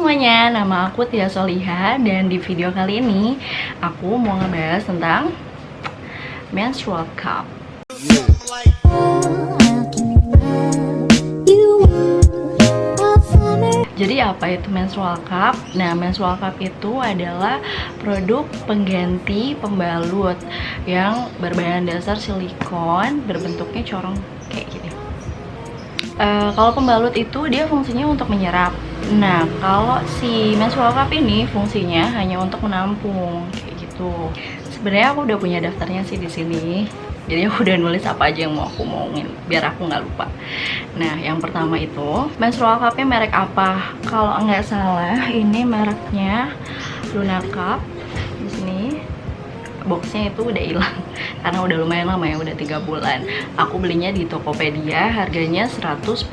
semuanya, nama aku Tia Soliha dan di video kali ini aku mau ngebahas tentang menstrual cup. Jadi apa itu menstrual cup? Nah, menstrual cup itu adalah produk pengganti pembalut yang berbahan dasar silikon, berbentuknya corong kayak gini. Kalau pembalut itu dia fungsinya untuk menyerap. Nah, kalau si menstrual cup ini fungsinya hanya untuk menampung kayak gitu. Sebenarnya aku udah punya daftarnya sih di sini. Jadi aku udah nulis apa aja yang mau aku omongin biar aku nggak lupa. Nah, yang pertama itu menstrual cupnya merek apa? Kalau nggak salah ini mereknya Luna Cup. Di sini boxnya itu udah hilang karena udah lumayan lama ya, udah 3 bulan. Aku belinya di Tokopedia, harganya 145.000,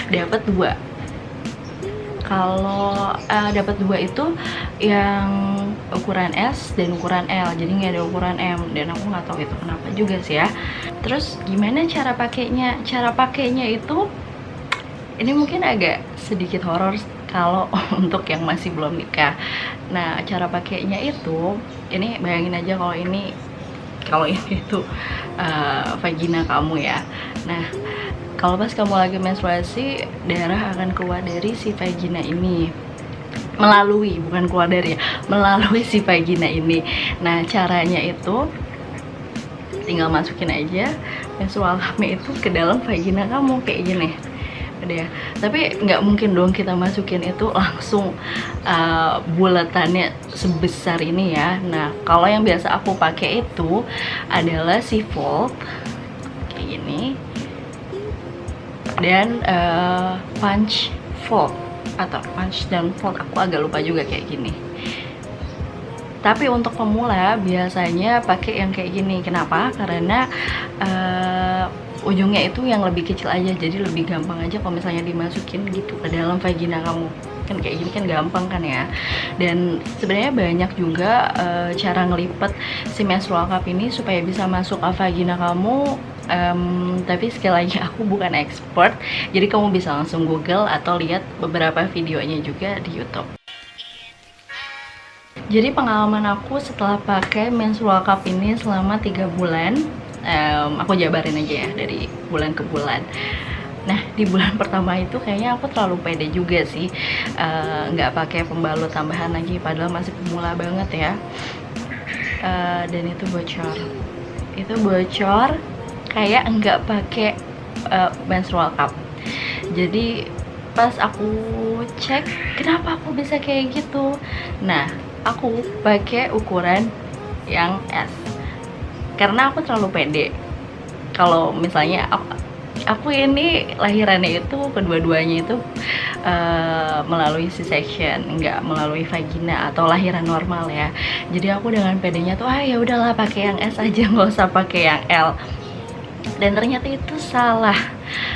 dapat 2. Kalau dapat 2 itu yang ukuran S dan ukuran L, jadi nggak ada ukuran M, dan aku nggak tahu itu kenapa juga sih ya. Terus gimana cara pakainya? Cara pakainya itu ini mungkin agak sedikit horor kalau untuk yang masih belum nikah. Nah, cara pakainya itu, ini bayangin aja kalau ini tuh vagina kamu ya. Nah, kalau pas kamu lagi menstruasi, darah akan keluar dari si vagina ini. Bukan keluar dari ya, melalui si vagina ini. Nah, caranya itu tinggal masukin aja menstrual cupnya itu ke dalam vagina kamu kayak gini. Ya. Tapi nggak mungkin dong kita masukin itu langsung bulatannya sebesar ini ya. Nah, kalau yang biasa aku pakai itu adalah si Volt kayak gini dan punch Volt atau punch dan Volt, aku agak lupa juga kayak gini. Tapi untuk pemula biasanya pakai yang kayak gini. Kenapa? Karena ujungnya itu yang lebih kecil aja, jadi lebih gampang aja kalau misalnya dimasukin gitu ke dalam vagina kamu. Kan kayak gini kan gampang kan ya. Dan sebenarnya banyak juga cara ngelipet si menstrual cup ini supaya bisa masuk ke vagina kamu. Tapi sekali lagi aku bukan expert, jadi kamu bisa langsung Google atau lihat beberapa videonya juga di YouTube. Jadi pengalaman aku setelah pakai menstrual cup ini selama 3 bulan, aku jabarin aja ya dari bulan ke bulan. Nah, di bulan pertama itu kayaknya aku terlalu pede juga sih, nggak pakai pembalut tambahan lagi, padahal masih pemula banget ya. Dan itu bocor kayak nggak pakai menstrual cup. Jadi pas aku cek kenapa aku bisa kayak gitu, nah aku pakai ukuran yang S karena aku terlalu pede. Kalau misalnya aku ini lahirannya itu kedua-duanya itu melalui C-section, nggak melalui vagina atau lahiran normal ya. Jadi aku dengan pedenya tuh ya udahlah pakai yang S aja, nggak usah pakai yang L. Dan ternyata itu salah.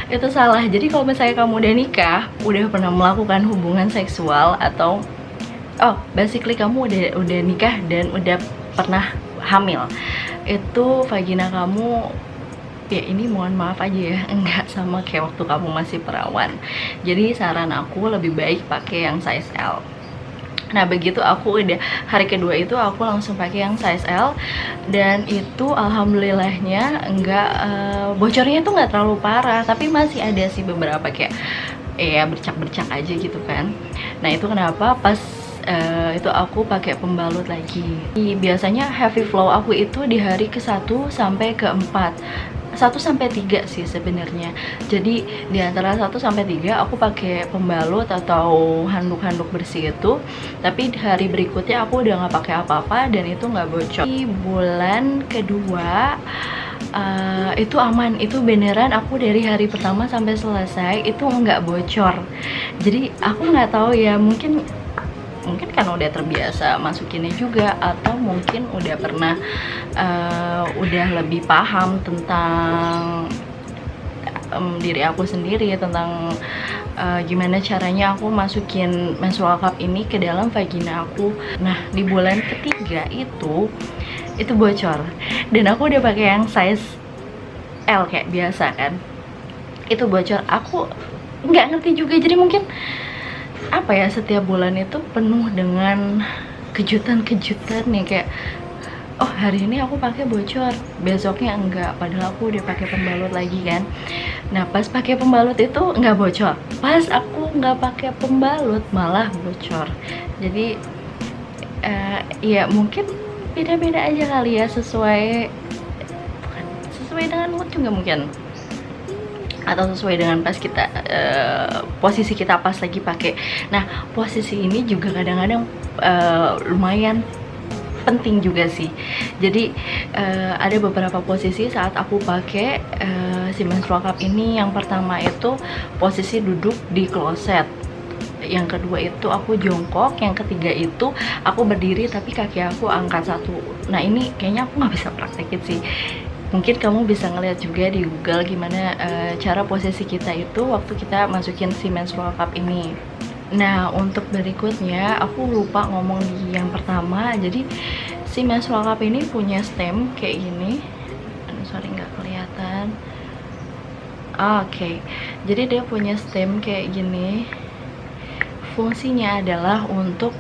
Jadi kalau misalnya kamu udah nikah, udah pernah melakukan hubungan seksual atau basically kamu udah nikah dan udah pernah hamil, itu vagina kamu ya ini mohon maaf aja ya, enggak sama kayak waktu kamu masih perawan. Jadi saran aku lebih baik pakai yang size L. Nah, begitu aku udah hari kedua itu aku langsung pakai yang size L, dan itu alhamdulillahnya enggak bocornya tuh nggak terlalu parah, tapi masih ada sih beberapa kayak bercak-bercak aja gitu kan. Nah, itu kenapa pas itu aku pakai pembalut lagi. Biasanya heavy flow aku itu di hari ke-1 sampai ke-4. 1 sampai 3 sih sebenarnya. Jadi di antara 1 sampai 3 aku pakai pembalut atau handuk-handuk bersih itu. Tapi di hari berikutnya aku udah nggak pakai apa-apa dan itu nggak bocor. Di bulan kedua itu aman, itu beneran aku dari hari pertama sampai selesai itu nggak bocor. Jadi aku nggak tahu ya, mungkin karena udah terbiasa masukinnya juga, atau mungkin udah pernah udah lebih paham tentang diri aku sendiri, tentang gimana caranya aku masukin menstrual cup ini ke dalam vagina aku. Nah, di bulan ketiga itu bocor, dan aku udah pakai yang size L kayak biasa kan, itu bocor. Aku nggak ngerti juga, jadi mungkin apa ya, setiap bulan itu penuh dengan kejutan-kejutan nih, kayak oh hari ini aku pakai bocor, besoknya enggak, padahal aku udah pakai pembalut lagi kan. Nah pas pakai pembalut itu enggak bocor, pas aku nggak pakai pembalut malah bocor. Jadi ya mungkin beda-beda aja kali ya, sesuai dengan mood juga mungkin, atau sesuai dengan pas kita posisi kita pas lagi pakai. Nah posisi ini juga kadang-kadang lumayan penting juga sih. Jadi ada beberapa posisi saat aku pakai si menstrual cup ini. Yang pertama itu posisi duduk di kloset, yang kedua itu aku jongkok, yang ketiga itu aku berdiri tapi kaki aku angkat satu. Nah ini kayaknya aku nggak bisa praktekin sih, mungkin kamu bisa ngeliat juga di Google gimana cara posisi kita itu waktu kita masukin si menstrual cup ini. Nah untuk berikutnya aku lupa ngomong di yang pertama. Jadi si menstrual cup ini punya stem kayak gini. Sorry nggak kelihatan. Oke. Jadi dia punya stem kayak gini. Fungsinya adalah untuk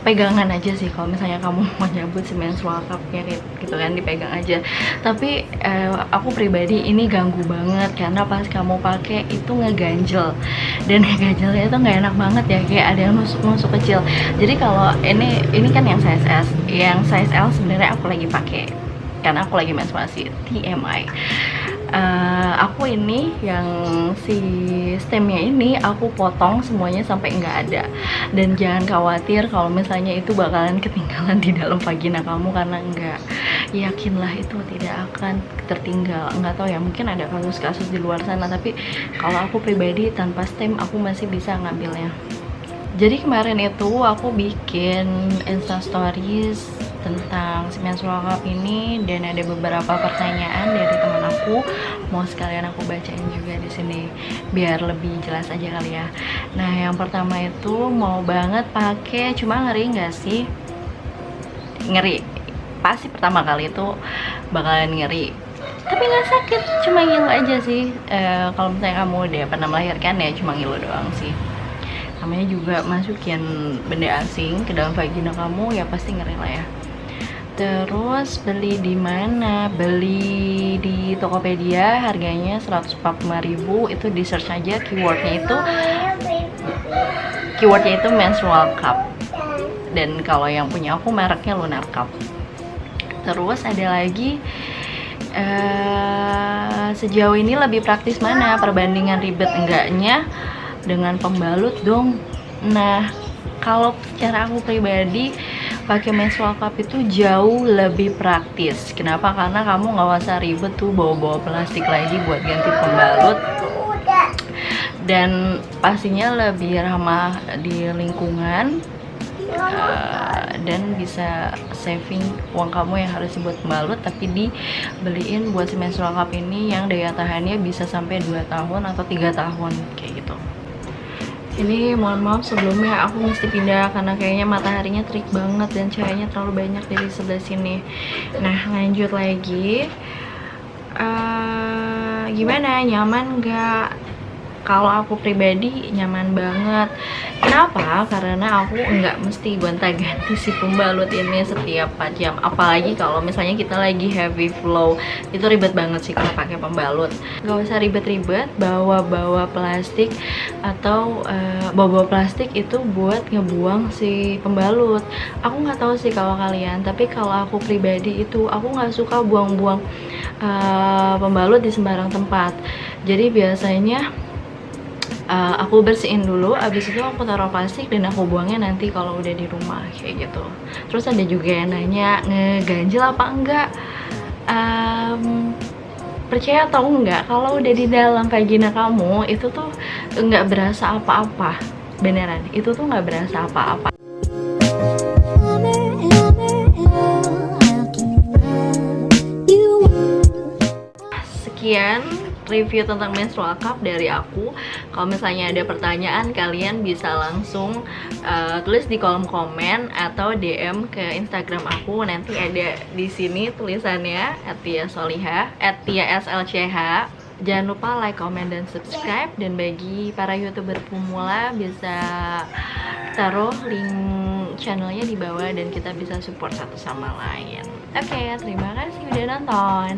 pegangan aja sih, kalau misalnya kamu mau nyabut si menstrual cup-nya gitu kan, dipegang aja. Tapi aku pribadi ini ganggu banget karena pas kamu pakai itu ngeganjel, dan ngeganjelnya itu nggak enak banget ya, kayak ada yang nusuk kecil. Jadi kalau ini kan yang size S, yang size L sebenarnya aku lagi pakai karena aku lagi menstruasi, TMI. Aku ini yang si stemnya ini aku potong semuanya sampai nggak ada, dan jangan khawatir kalau misalnya itu bakalan ketinggalan di dalam vagina kamu, karena enggak, yakinlah itu tidak akan tertinggal. Nggak tahu ya, mungkin ada kasus-kasus di luar sana, tapi kalau aku pribadi tanpa stem aku masih bisa ngambilnya. Jadi kemarin itu aku bikin Instastories tentang si menstrual cup ini, dan ada beberapa pertanyaan dari teman aku, mau sekalian aku bacain juga di sini biar lebih jelas aja kali ya. Nah yang pertama itu, mau banget pakai, cuma ngeri nggak sih? Ngeri, pasti pertama kali itu bakalan ngeri, tapi nggak sakit, cuma ngilu aja sih. Kalau misalnya kamu udah pernah melahirkan ya cuma ngilu doang sih. Namanya juga masukin benda asing ke dalam vagina kamu, ya pasti ngeri lah ya. Terus beli di mana? Beli di Tokopedia, harganya 145.000. Itu di search aja keywordnya itu menstrual cup. Dan kalau yang punya aku mereknya Lunar Cup. Terus ada lagi, sejauh ini lebih praktis mana? Perbandingan ribet enggaknya dengan pembalut dong. Nah kalau secara aku pribadi pakai menstrual cup itu jauh lebih praktis. Kenapa? Karena kamu nggak usah ribet tuh bawa-bawa plastik lagi buat ganti pembalut, dan pastinya lebih ramah di lingkungan, dan bisa saving uang kamu yang harus buat pembalut, tapi dibeliin buat si menstrual cup ini yang daya tahannya bisa sampai 2 tahun atau 3 tahun kayak gitu. Ini mohon maaf sebelumnya, aku mesti pindah karena kayaknya mataharinya terik banget dan cahayanya terlalu banyak dari sebelah sini. Nah lanjut lagi, gimana, nyaman nggak? Kalau aku pribadi nyaman banget. Kenapa? Karena aku nggak mesti gonta-ganti si pembalut ini setiap 4 jam. Apalagi kalau misalnya kita lagi heavy flow, itu ribet banget sih kalau pakai pembalut. Gak usah ribet-ribet bawa plastik, atau bawa plastik itu buat ngebuang si pembalut. Aku nggak tahu sih kalau kalian, tapi kalau aku pribadi itu aku nggak suka buang-buang pembalut di sembarang tempat. Jadi biasanya aku bersihin dulu, abis itu aku taruh plastik dan aku buangnya nanti kalau udah di rumah kayak gitu. Terus ada juga yang nanya ngeganjel apa enggak. Percaya atau enggak, kalau udah di dalam vagina kamu itu tuh nggak berasa apa-apa, beneran, itu tuh nggak berasa apa-apa. Sekian review tentang menstrual cup dari aku. Kalau misalnya ada pertanyaan, kalian bisa langsung tulis di kolom komen atau DM ke Instagram aku. Nanti ada di sini tulisannya @tia_solihah, @tia_slch. Jangan lupa like, comment, dan subscribe. Dan bagi para youtuber pemula bisa taruh link channelnya di bawah dan kita bisa support satu sama lain. Oke, terima kasih udah nonton.